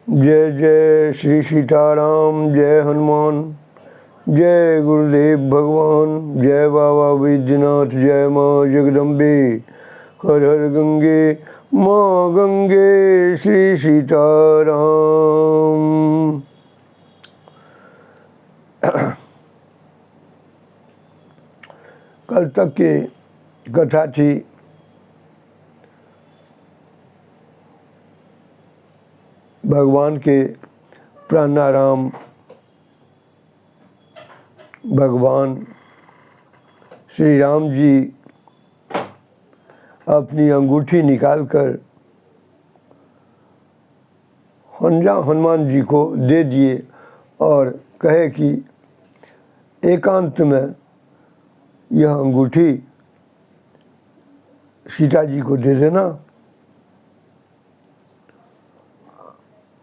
जय जय श्री सीताराम, जय हनुमान, जय गुरुदेव भगवान, जय बाबा वैद्यनाथ, जय माँ जगदम्बे, हर हर गंगे माँ गंगे, श्री सीताराम। कल तक की कथा थी भगवान के प्राणाराम भगवान श्री राम जी अपनी अंगूठी निकालकर हनुमान जी को दे दिए और कहे कि एकांत में यह अंगूठी सीता जी को दे देना।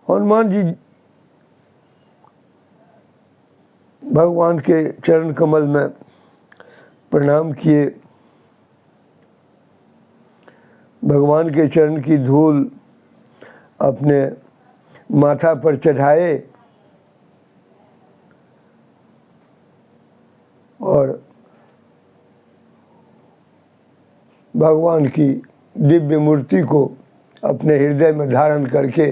हनुमान जी भगवान के चरण कमल में प्रणाम किए, भगवान के चरण की धूल अपने माथा पर चढ़ाए और भगवान की दिव्य मूर्ति को अपने हृदय में धारण करके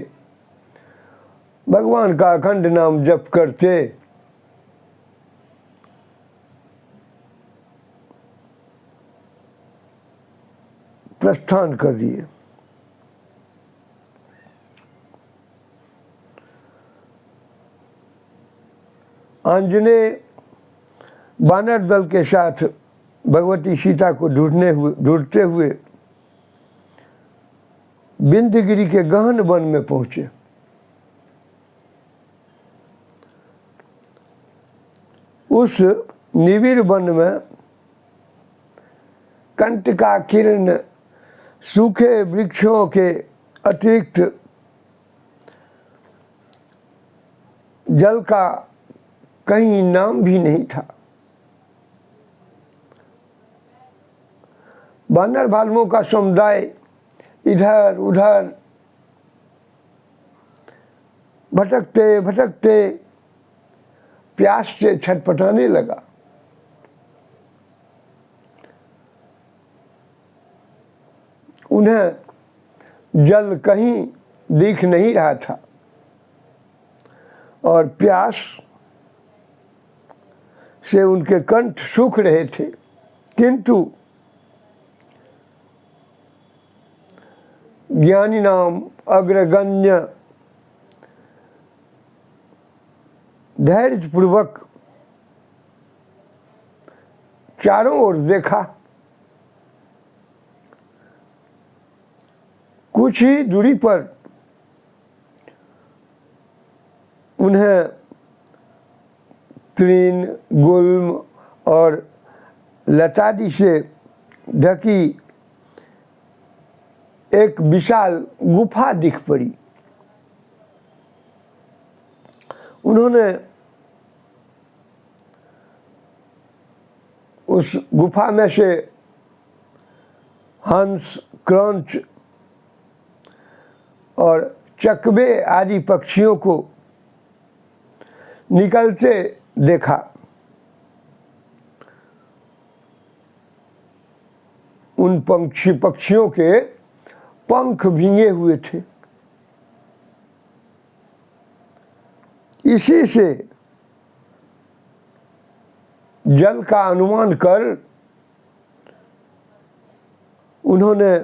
भगवान का अखंड नाम जप करते प्रस्थान कर दिए। आंजनेय बानर दल के साथ भगवती सीता को ढूंढते हुए विंध्यगिरि के गहन वन में पहुंचे। उस निविड़ वन में कंटकाकीर्ण सूखे वृक्षों के अतिरिक्त जल का कहीं नाम भी नहीं था। बानर भालुओं का समुदाय इधर उधर भटकते भटकते प्यास से छटपटाने लगा। उन्हें जल कहीं दिख नहीं रहा था और प्यास से उनके कंठ सूख रहे थे, किंतु ज्ञानी नाम अग्रगण्य धैर्यपूर्वक चारों ओर देखा। कुछ ही दूरी पर उन्हें तृण, गुल्म और लतादि से ढकी एक विशाल गुफा दिख पड़ी। उन्होंने उस गुफा में से हंस, क्रंच और चकबे आदि पक्षियों को निकलते देखा। उन पक्षियों के पंख भींगे हुए थे। इसी से जल का अनुमान कर उन्होंने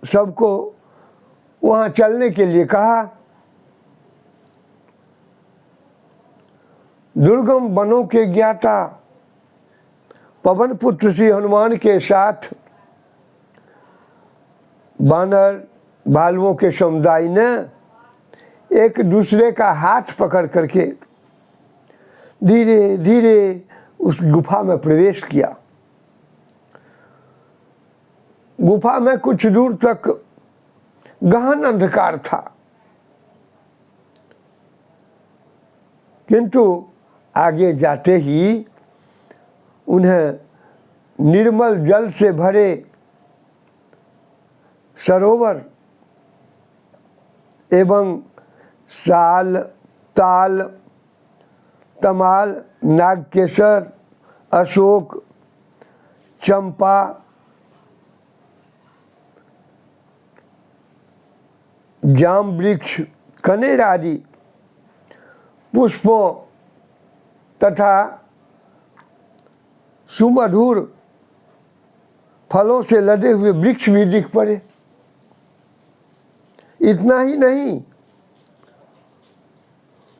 सबको वहाँ चलने के लिए कहा। दुर्गम वनों के ज्ञाता पवन पुत्र श्री हनुमान के साथ बानर भालुओं के समुदाय ने एक दूसरे का हाथ पकड़ करके धीरे धीरे उस गुफा में प्रवेश किया। गुफा में कुछ दूर तक गहन अंधकार था, किंतु आगे जाते ही उन्हें निर्मल जल से भरे सरोवर एवं साल, ताल, तमाल, नागकेसर, अशोक, चंपा, जाम वृक्ष, कनेर आदि पुष्पों तथा सुमधुर फलों से लदे हुए वृक्ष भी दिख पड़े। इतना ही नहीं,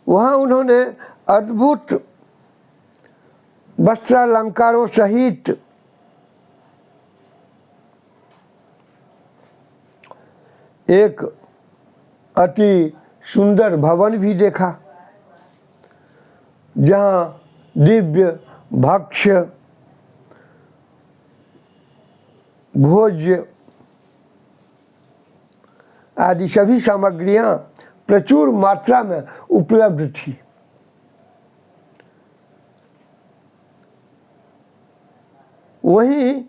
वहाँ उन्होंने अद्भुत वस्त्रालंकारों सहित एक अति सुंदर भवन भी देखा, जहाँ दिव्य भक्ष्य, भोज्य आदि सभी सामग्रियां प्रचुर मात्रा में उपलब्ध थी। वहीं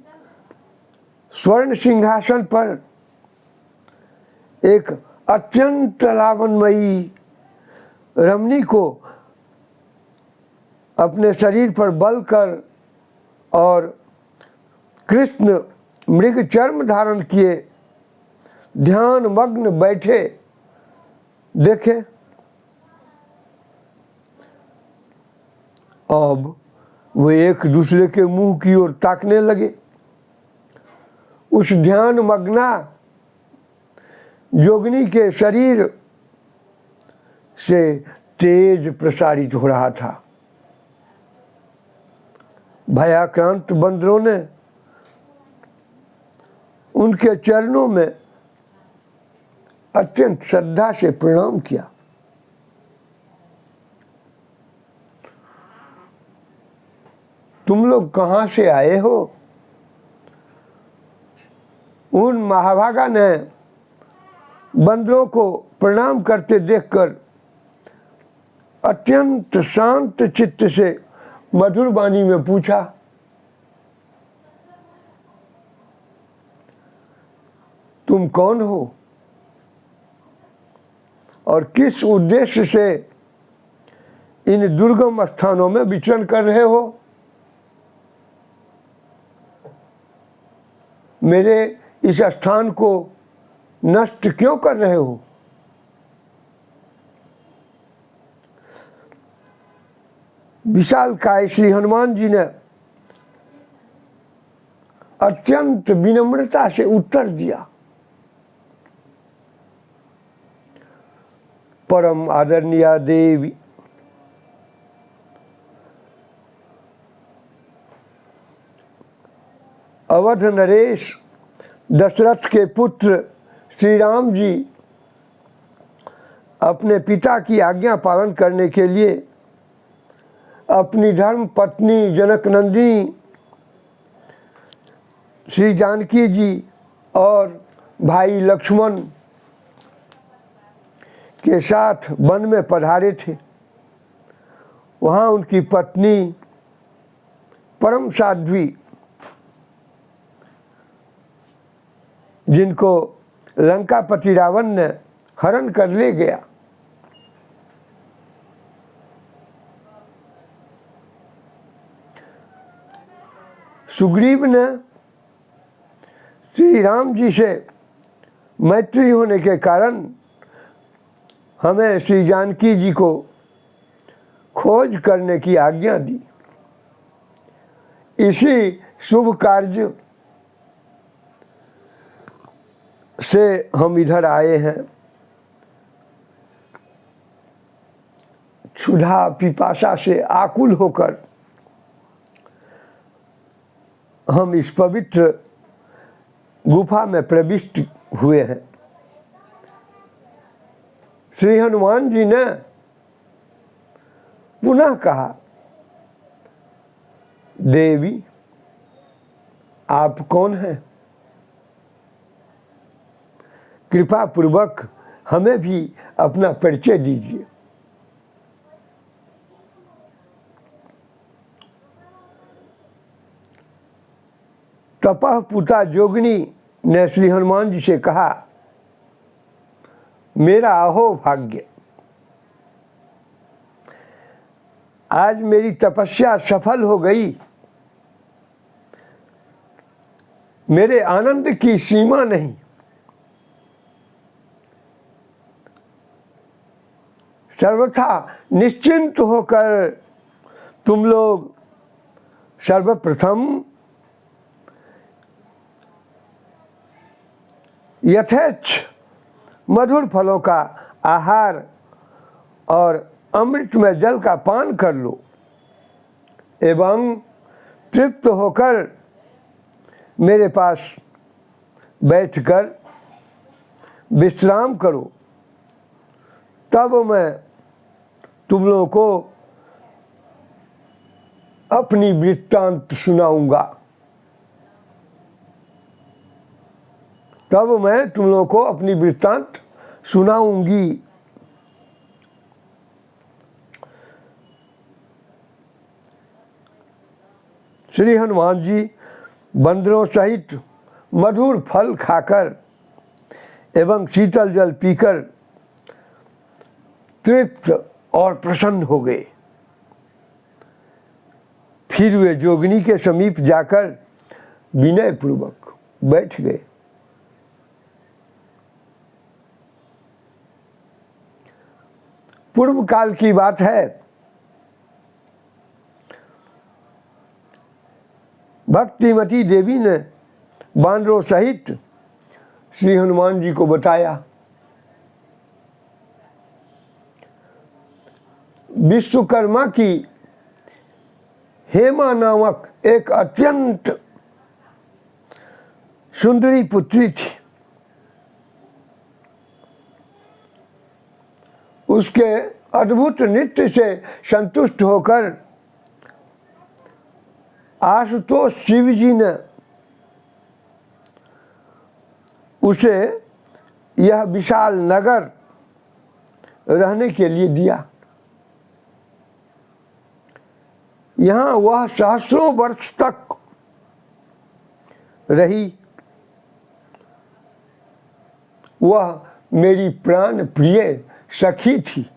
स्वर्ण सिंहासन पर एक अत्यंत लावण्यमयी रमणी को अपने शरीर पर बल कर और कृष्ण मृग चर्म धारण किए ध्यान मग्न बैठे देखे। अब वे एक दूसरे के मुंह की ओर ताकने लगे। उस ध्यान मग्ना जोगिनी के शरीर से तेज प्रसारित हो रहा था। भयाक्रांत बंदरों ने उनके चरणों में अत्यंत श्रद्धा से प्रणाम किया। तुम लोग कहाँ से आए हो? उन महाभागा ने बंदरों को प्रणाम करते देखकर अत्यंत शांत चित्त से मधुर वाणी में पूछा, तुम कौन हो और किस उद्देश्य से इन दुर्गम स्थानों में विचरण कर रहे हो? मेरे इस स्थान को नष्ट क्यों कर रहे हो? विशालकाय श्री हनुमान जी ने अत्यंत विनम्रता से उत्तर दिया। परम आदरणीय देवी, अवध नरेश दशरथ के पुत्र श्री राम जी अपने पिता की आज्ञा पालन करने के लिए अपनी धर्म पत्नी जनक नंदिनी, श्री जानकी जी और भाई लक्ष्मण के साथ वन में पधारे थे। वहाँ उनकी पत्नी परम साध्वी, जिनको लंकापति रावण ने हरण कर ले गया, सुग्रीव ने श्री राम जी से मैत्री होने के कारण हमें श्री जानकी जी को खोज करने की आज्ञा दी। इसी शुभ कार्य से हम इधर आए हैं। क्षुधा पिपासा से आकुल होकर हम इस पवित्र गुफा में प्रविष्ट हुए हैं। श्री हनुमान जी ने पुनः कहा, देवी आप कौन हैं? कृपा पूर्वक हमें भी अपना परिचय दीजिए। तपः पुता जोगिनी ने श्री हनुमान जी से कहा, मेरा अहो भाग्य, आज मेरी तपस्या सफल हो गई, मेरे आनंद की सीमा नहीं। सर्वथा निश्चिंत होकर तुम लोग सर्वप्रथम यथेच्छ मधुर फलों का आहार और अमृतमय जल का पान कर लो एवं तृप्त होकर मेरे पास बैठकर विश्राम करो, तब मैं तुम लोगों को अपनी वृत्तांत सुनाऊंगा। तब मैं तुम लोगों को अपनी वृत्तांत सुनाऊंगी। श्री हनुमान जी बंदरों सहित मधुर फल खाकर एवं शीतल जल पीकर तृप्त और प्रसन्न हो गए। फिर वे जोगिनी के समीप जाकर विनय पूर्वक बैठ गए। पूर्व काल की बात है, भक्तिमती देवी ने बानरों सहित श्री हनुमान जी को बताया। विश्वकर्मा की हेमा नामक एक अत्यंत सुंदरी पुत्री थी। उसके अद्भुत नृत्य से संतुष्ट होकर आशुतोष शिव जी ने उसे यह विशाल नगर रहने के लिए दिया। यहाँ वह सहस्रों वर्ष तक रही। वह मेरी प्राण प्रिय सखी थी।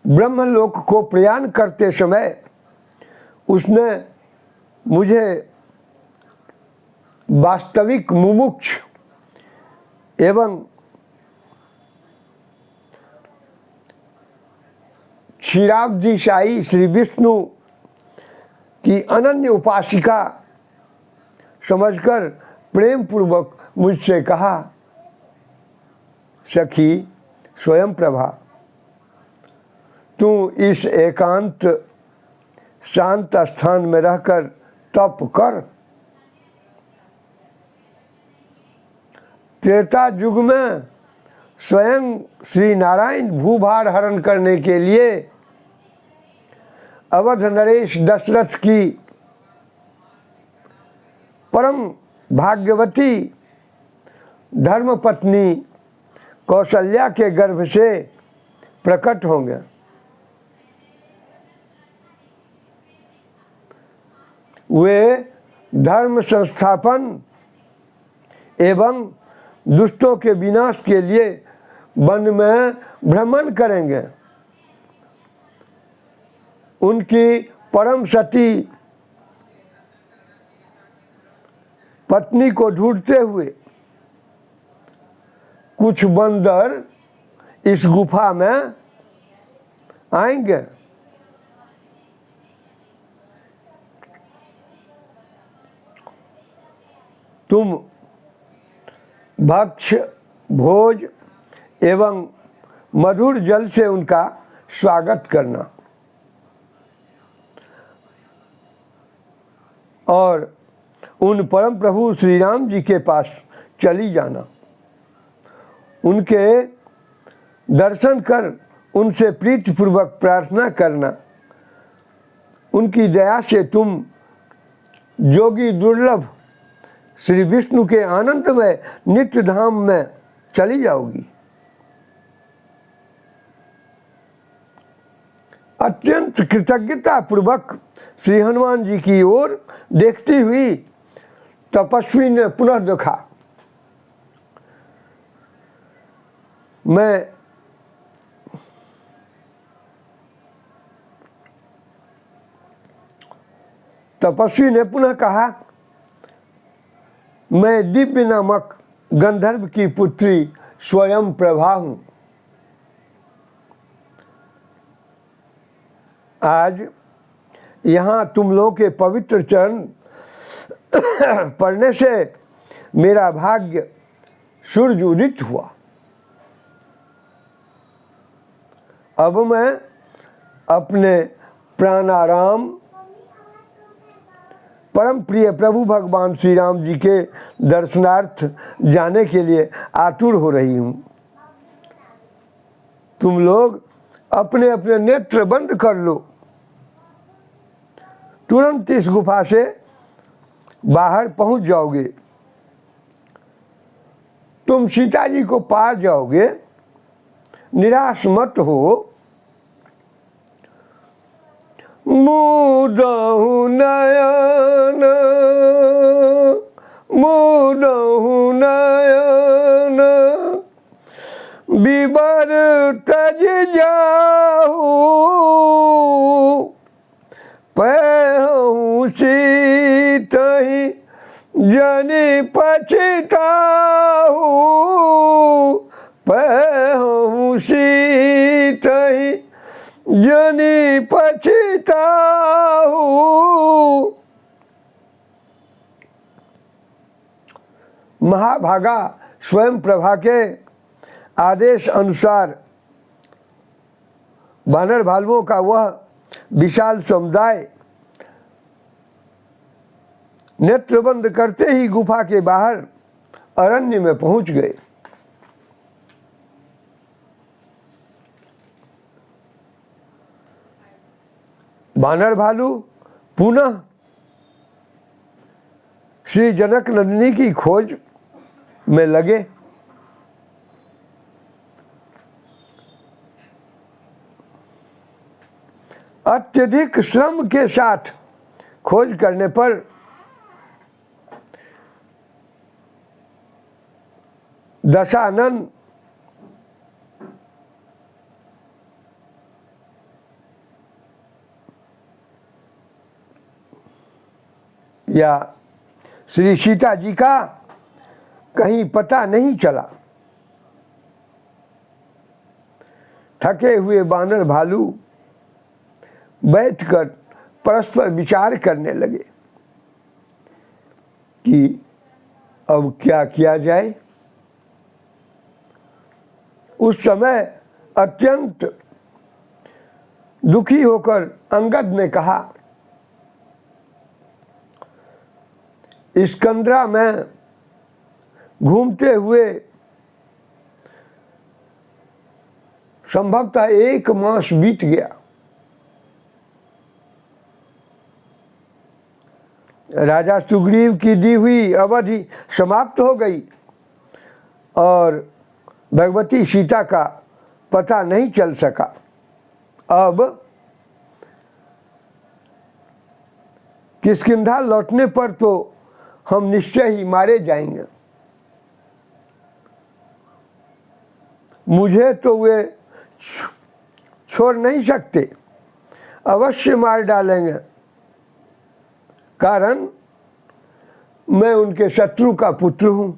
ब्रह्मलोक को प्रयाण करते समय उसने मुझे वास्तविक मुमुक्ष एवं क्षीराब्धिशायी श्री विष्णु की अनन्य उपासिका समझकर प्रेम पूर्वक मुझसे कहा, सखी स्वयं प्रभा, तू इस एकांत शांत स्थान में रहकर तप कर। त्रेता युग में स्वयं श्री नारायण भूभार हरण करने के लिए अवध नरेश दशरथ की परम भाग्यवती धर्मपत्नी कौशल्या के गर्भ से प्रकट होंगे। वे धर्म संस्थापन एवं दुष्टों के विनाश के लिए वन में भ्रमण करेंगे। उनकी परम सती पत्नी को ढूंढते हुए कुछ बंदर इस गुफा में आएंगे। तुम भक्ष भोज एवं मधुर जल से उनका स्वागत करना और उन परम प्रभु श्री राम जी के पास चली जाना। उनके दर्शन कर उनसे प्रीतिपूर्वक प्रार्थना करना। उनकी दया से तुम जोगी दुर्लभ श्री विष्णु के आनंदमय नित्य धाम में चली जाओगी। अत्यंत कृतज्ञता पूर्वक श्री हनुमान जी की ओर देखती हुई तपस्वी ने पुनः देखा। मैं तपस्वी ने पुनः कहा, मैं दिव्य नामक गंधर्व की पुत्री स्वयं प्रभा हूं। आज यहाँ तुम लोगों के पवित्र चरण पढ़ने से मेरा भाग्य सूरज उदित हुआ। अब मैं अपने प्राणाराम परम प्रिय प्रभु भगवान श्री राम जी के दर्शनार्थ जाने के लिए आतुर हो रही हूँ। तुम लोग अपने अपने नेत्र बंद कर लो, तुरंत इस गुफा से बाहर पहुंच जाओगे। तुम सीता जी को पा जाओगे, निराश मत हो। मुदहु नयन विवर तज जाहु, पहु सीतहि जनि पछिताहु, पहु सीतहि जनि पछिताहु। महाभागा स्वयं प्रभा के आदेश अनुसार वानर भालुओं का वह विशाल समुदाय नेत्र बंद करते ही गुफा के बाहर अरण्य में पहुंच गए। वानर भालू पुनः श्री जनक नंदिनी की खोज में लगे। अत्यधिक श्रम के साथ खोज करने पर दशानन या श्री सीता जी का कहीं पता नहीं चला। थके हुए वानर भालू बैठकर परस्पर विचार करने लगे कि अब क्या किया जाए। उस समय अत्यंत दुखी होकर अंगद ने कहा, स्कंदरा में घूमते हुए संभवतः 1 मास बीत गया। राजा सुग्रीव की दी हुई अवधि समाप्त हो गई और भगवती सीता का पता नहीं चल सका। अब किष्किंधा लौटने पर तो हम निश्चय ही मारे जाएंगे। मुझे तो वे छोड़ नहीं सकते, अवश्य मार डालेंगे, कारण मैं उनके शत्रु का पुत्र हूं।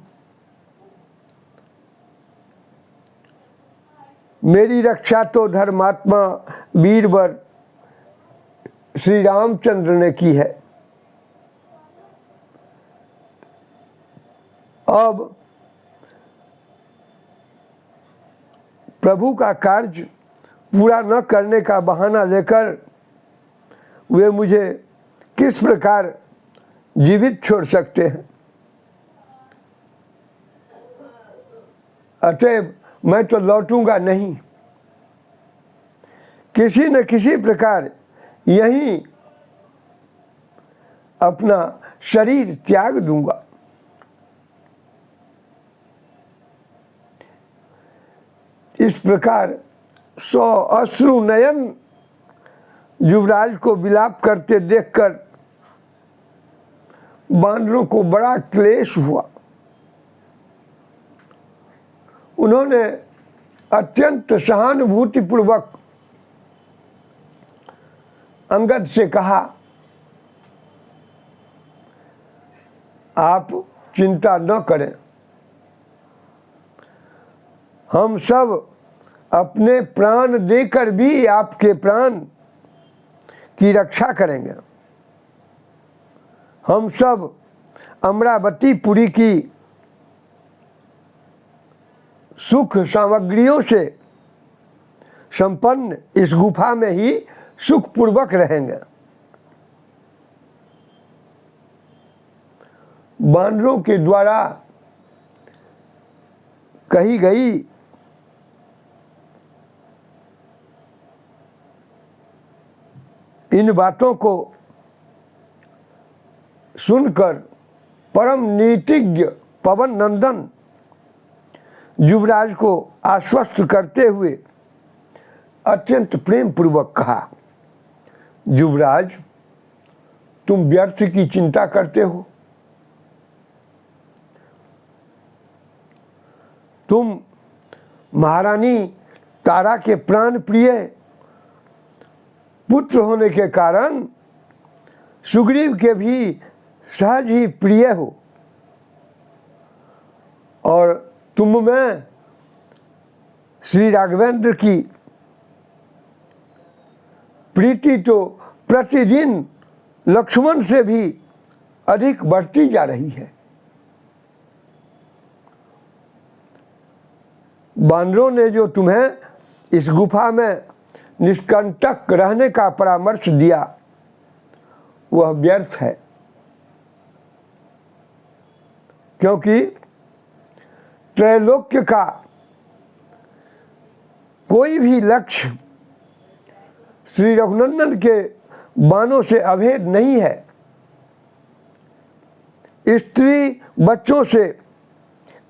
मेरी रक्षा तो धर्मात्मा वीरवर श्री रामचंद्र ने की है। अब प्रभु का कार्य पूरा न करने का बहाना लेकर वे मुझे किस प्रकार जीवित छोड़ सकते हैं। अतएव मैं तो लौटूंगा नहीं, किसी न किसी प्रकार यहीं अपना शरीर त्याग दूंगा। इस प्रकार 100 अश्रु नयन युवराज को विलाप करते देखकर वानरों को बड़ा क्लेश हुआ। उन्होंने अत्यंत सहानुभूतिपूर्वक अंगद से कहा, आप चिंता न करें, हम सब अपने प्राण देकर भी आपके प्राण की रक्षा करेंगे। हम सब अमरावतीपुरी की सुख सामग्रियों से संपन्न इस गुफा में ही सुखपूर्वक रहेंगे। बानरों के द्वारा कही गई इन बातों को सुनकर परम नीतिज्ञ पवन नंदन युवराज को आश्वस्त करते हुए अत्यंत प्रेम पूर्वक कहा, युवराज, तुम व्यर्थ की चिंता करते हो। तुम महारानी तारा के प्राण प्रिय पुत्र होने के कारण सुग्रीव के भी सहज ही प्रिय हो, और तुम में श्री राघवेंद्र की प्रीति तो प्रतिदिन लक्ष्मण से भी अधिक बढ़ती जा रही है। बानरों ने जो तुम्हें इस गुफा में निष्कंटक रहने का परामर्श दिया वह व्यर्थ है, क्योंकि त्रैलोक्य का कोई भी लक्ष्य श्री रघुनंदन के बाणों से अभेद नहीं है। स्त्री बच्चों से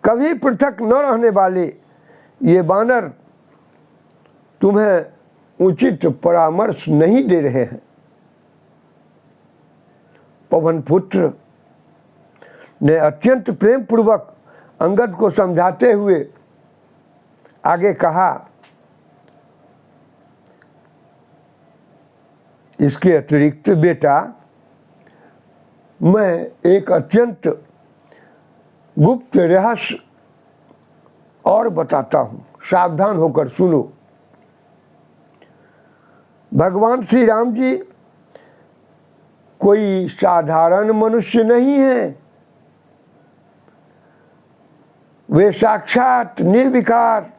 कभी पृथक न रहने वाले ये बानर तुम्हें उचित परामर्श नहीं दे रहे हैं। पवन पुत्र ने अत्यंत प्रेम पूर्वक अंगद को समझाते हुए आगे कहा, इसके अतिरिक्त बेटा, मैं एक अत्यंत गुप्त रहस्य और बताता हूँ, सावधान होकर सुनो। भगवान श्री राम जी कोई साधारण मनुष्य नहीं है, वे साक्षात निर्विकार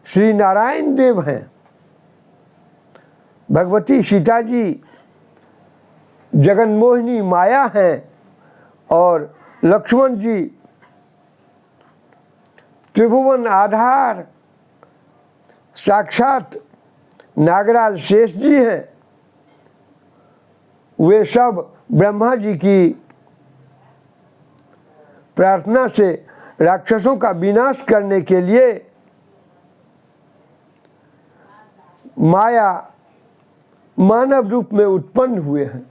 श्री नारायण देव हैं। भगवती सीता जी जगन्मोहिनी माया हैं और लक्ष्मण जी त्रिभुवन आधार साक्षात नागराज शेष जी हैं। वे सब ब्रह्मा जी की प्रार्थना से राक्षसों का विनाश करने के लिए माया मानव रूप में उत्पन्न हुए हैं।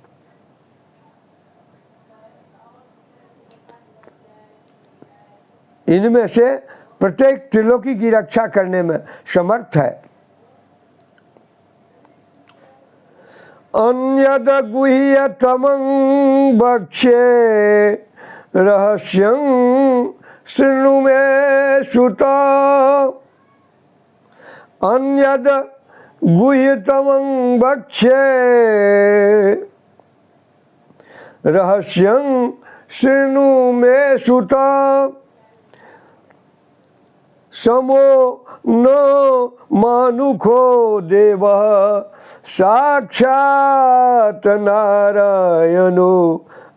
इनमें से प्रत्येक त्रिलोकी की रक्षा करने में समर्थ है। अन्यद गुह्यतमं वक्ष्ये रहस्यं शृणु मे सुत। अन्यद गुह्यतमं वक्ष्ये रहस्यं शृणु मे सुत। समो न मानुखो देव साक्षात् नारायणो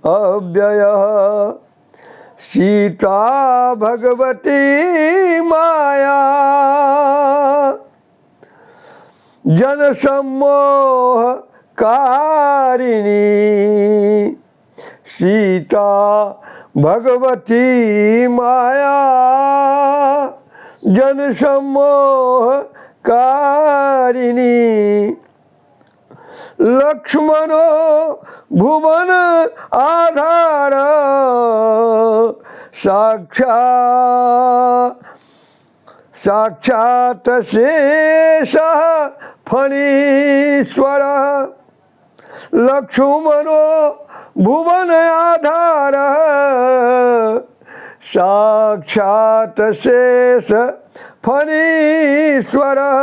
अव्ययः। सीता भगवती माया जन सम्मोह कारिणी। सीता भगवती माया जन सम्मोह कारिणी। लक्ष्मणो भुवन आधार साक्षात् साक्षात् शेषः फणीश्वरः लक्ष्मणो भुवन आधारः साक्षात् शेष फणीश्वरः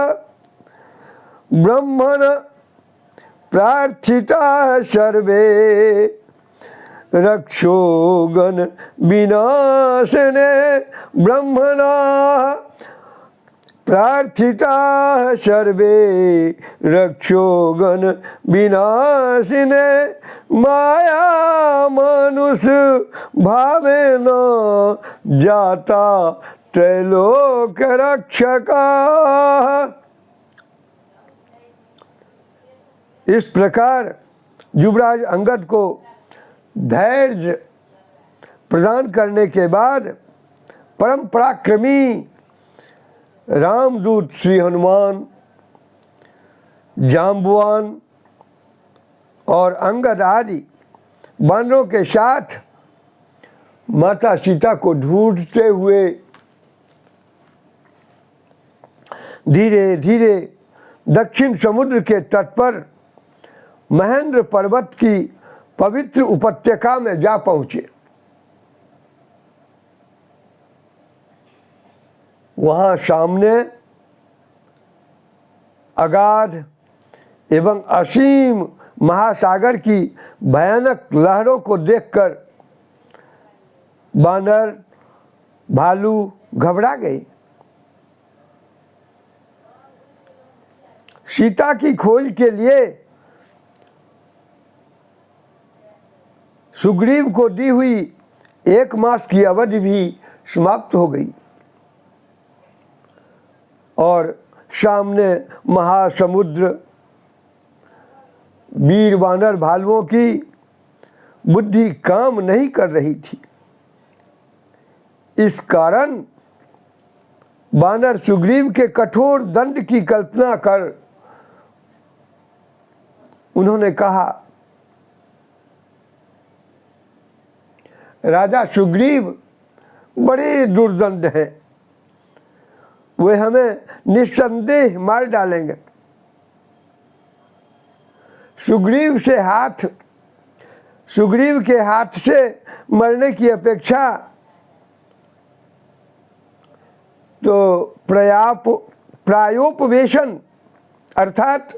ब्रह्मण प्रार्थिता सर्वे रक्षोगण विनाशने ब्रह्मणा प्रार्थिता सर्वे रक्षोगण विनाशिने माया मनुष्य भावेन जाता त्रैलोक रक्षका। इस प्रकार युवराज अंगद को धैर्य प्रदान करने के बाद परम पराक्रमी रामदूत श्री हनुमान, जाम्बुवान और अंगद आदि वानरों के साथ माता सीता को ढूंढते हुए धीरे धीरे दक्षिण समुद्र के तट पर महेंद्र पर्वत की पवित्र उपत्यका में जा पहुँचे। वहाँ सामने अगाध एवं असीम महासागर की भयानक लहरों को देखकर बानर भालू घबरा गए। सीता की खोज के लिए सुग्रीव को दी हुई 1 मास की अवधि भी समाप्त हो गई और सामने महासमुद्र वीर वानर भालुओं की बुद्धि काम नहीं कर रही थी। इस कारण वानर सुग्रीव के कठोर दंड की कल्पना कर उन्होंने कहा, राजा सुग्रीव बड़े दुर्दंड हैं, वे हमें निस्संदेह मार डालेंगे। सुग्रीव के हाथ से मरने की अपेक्षा तो प्रायोपवेशन अर्थात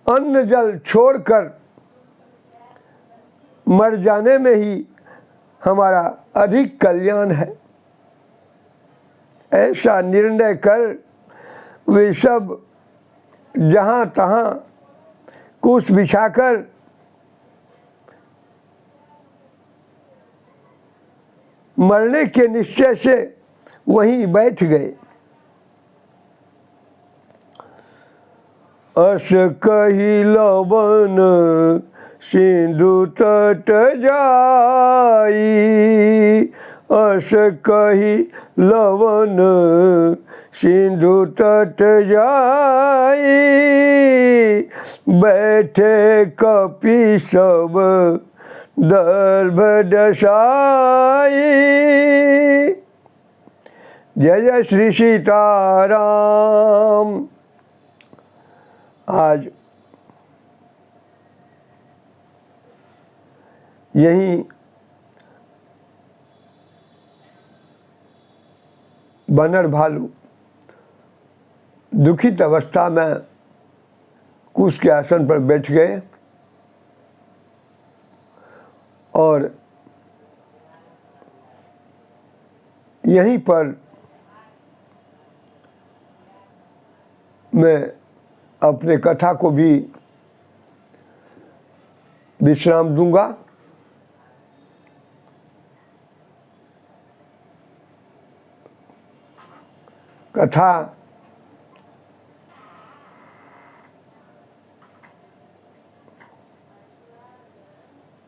अन्न जल छोड़कर मर जाने में ही हमारा अधिक कल्याण है। ऐसा निर्णय कर वे सब जहाँ तहाँ कुश बिछाकर मरने के निश्चय से वहीं बैठ गए। अस कही लवन सिंधु तट जाई, अस कही लवन सिंधु तट जाई, बैठे कपि सब दर्भ दशाई। जय जय श्री सीताराम। आज यहीं वानर भालू दुखित अवस्था में कुश के आसन पर बैठ गए और यहीं पर मैं अपने कथा को भी विश्राम दूंगा। कथा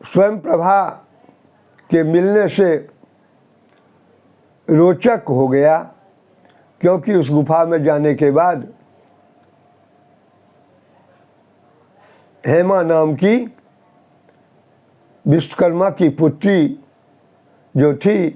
स्वयं प्रभा के मिलने से रोचक हो गया, क्योंकि उस गुफा में जाने के बाद हेमा नाम की विश्वकर्मा की पुत्री जो थी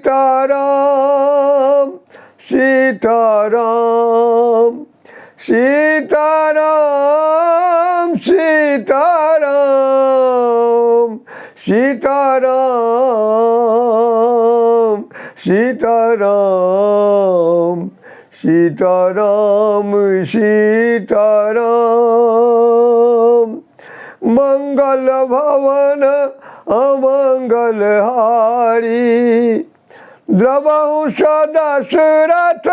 सीताराम सीताराम सीताराम सीताराम सीताराम सीताराम सीताराम सीताराम मंगल भवन अमंगल हारी द्रवहु सदशरथ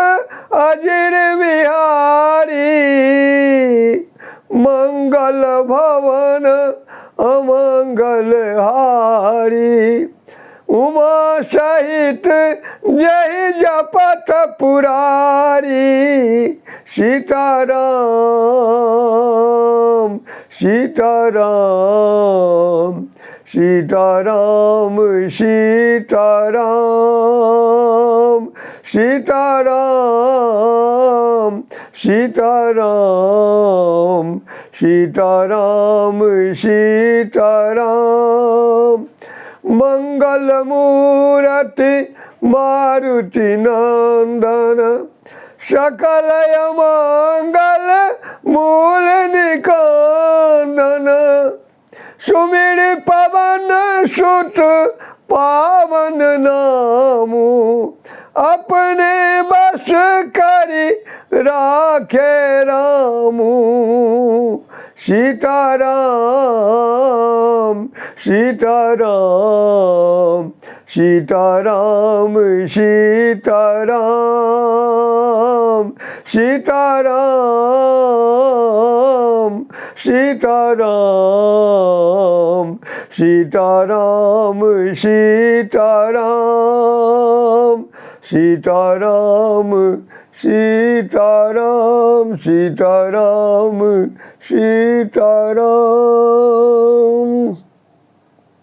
अजिर बिहारी मंगल भवन अमंगल हारी उमा सहित जय जपत पुरारी सीताराम सीताराम सीताराम सीताराम सीताराम सीताराम सीताराम सीताराम मंगल मूर्ति मारुति नंदन सकल मंगल मूल निकंदन सुमिर पवन सुत पावन नामु अपने बस करी राखे रामू सीताराम सीताराम सीताराम सीताराम सीताराम सीताराम सीताराम सीताराम सीताराम सीताराम सीताराम सीताराम।